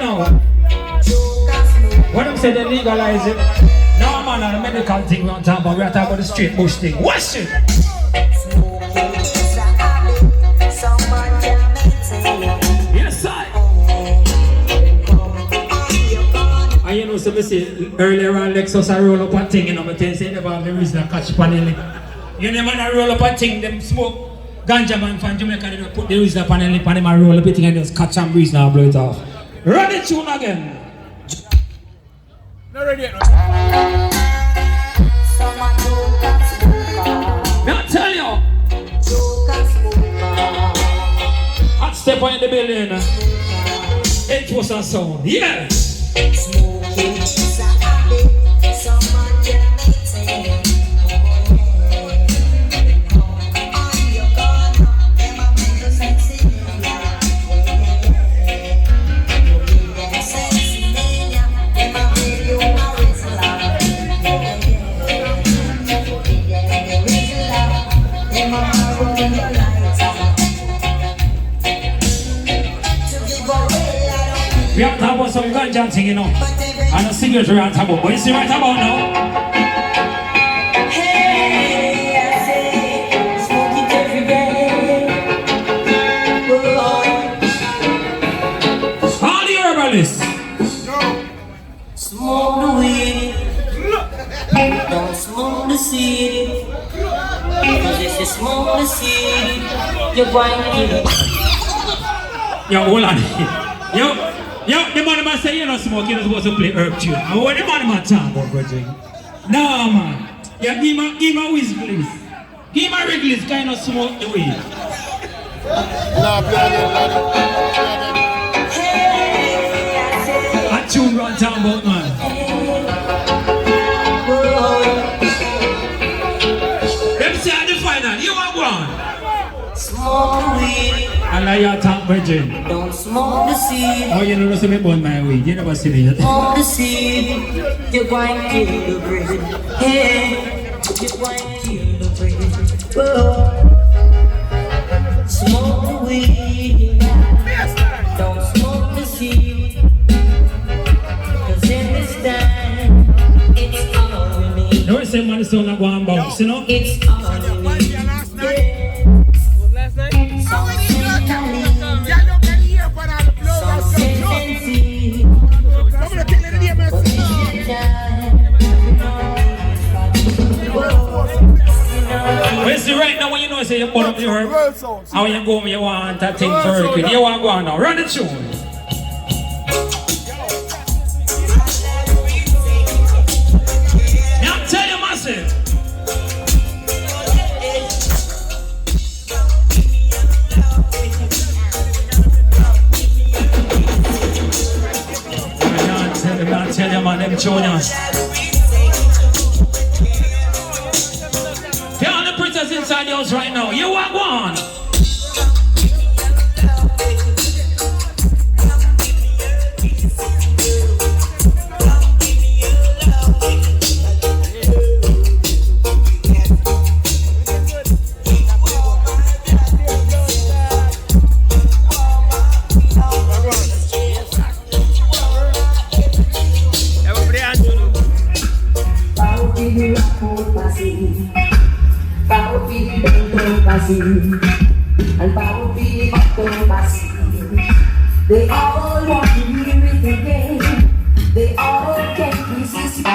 now. When I'm saying they legalize it, no man, on the medical thing we're talking about, we're talking about the straight bush thing. Watch it! Yes, sir! And you know, so we say earlier on Lexus I roll up a thing, you know, but they say they have the reason to catch panel. You know, man, I roll up a thing, them smoke ganja man from Jamaica, they put the reason panel in and roll up a thing and just catch some breeze and blow it off. Run the tune again! Not ready yet. Now tell you, hot step in the building. It was a sound, yeah. Smoking is a habit, someone can maintain. We have to talk about some ganja thing, you know. And a cigarette we have to talk about. What you see right about now? Hey, I say, smoke it every day. All the herbalists. Smoke the weed. Don't smoke the seed. Because if you smoke the seed, you're going to kill it. Yo, hold on. Yo, the man say you're not smoking, you're supposed to play herb tune. And what the man talk about, brother? No, man. Yeah, give me a whiz, please. Give me a Wrigley's kind of smoke the weed. A tune run talk about, man. Them say at the final, you are one. Smoke weed. And now you're talking, virgin. Don't smoke the seed. Oh, you never see me burn my weed. You never see me yet. Smoke the seed. You're going to kill the bread. Hey, you're going to kill the bread. Whoa. Smoke the weed. Don't smoke the seed. Cause in this time, it's all we need. You always say man, the song not going bounce, you know? It's all we need. Last night? Well, see, right now when you know say you put up your herb, how you go when you want that thing to work with, you want to go on now, run the tune. Now tell you massive. I tell you man, them juniors. Tell all the princess inside the house right now, you are one. And power be they all want to hear it again. They all can't resist.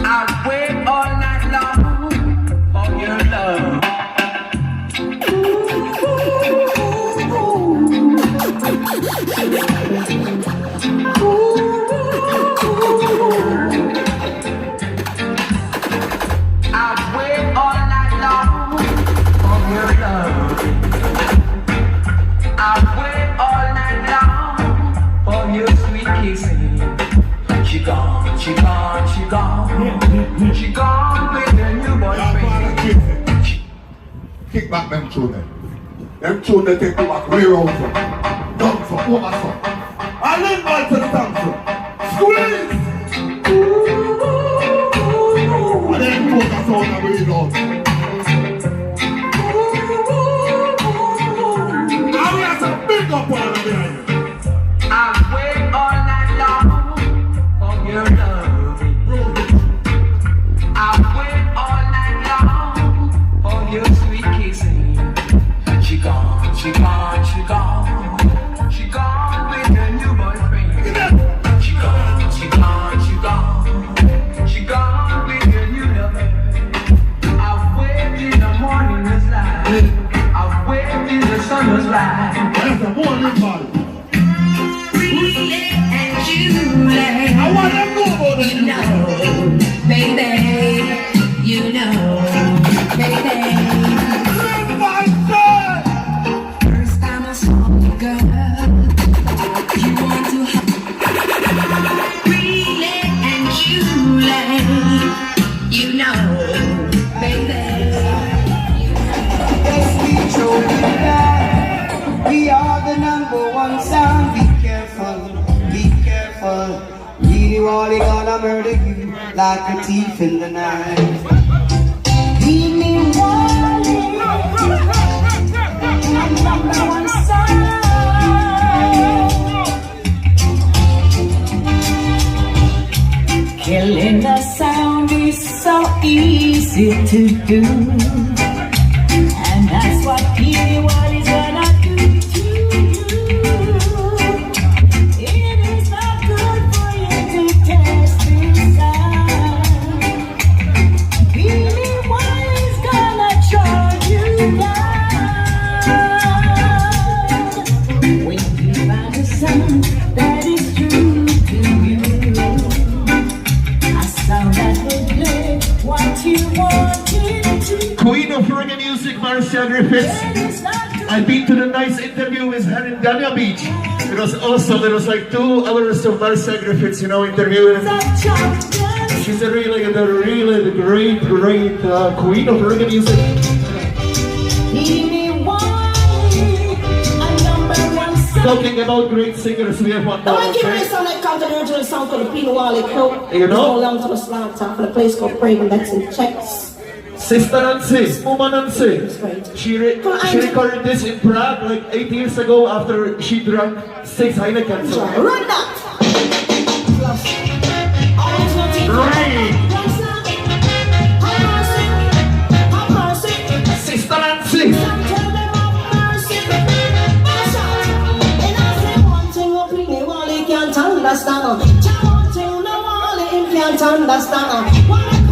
I'll wait all night long for your love. She gone with her new boyfriend. Kick back them children. Them children take you back way out from. Down from, over from. I learn all to the dance. Squeeze! fun. Really, Wally gonna murder you like a thief in the night. Really, Wally, number one song. Killing the sound is so easy to do, and that's what P.D.Y. is gonna do to you. It is not good for you to test this sound. P.D.Y. is gonna charge you down when you find a sound that is true to you. That will play what you want it to. Queen of reggae music, Marcia Griffiths. I've been to the nice interview with her in Dania Beach. It was awesome. There was like 2 hours of Marcia Griffiths, you know, interviewing. She's a really great queen of reggae music. Talking about great singers, we have one more. I want to give you some that come to the original song called the P.D.Y. Crew. You know? Go along to the slang time for the place called Praven that's in Czechs. Sister Nancy, Mama Nancy. Right. She recorded this in Prague like 8 years ago after she drank 6 Heineken. So. Run that! Right! Sister Nancy! Understand. Can't understand.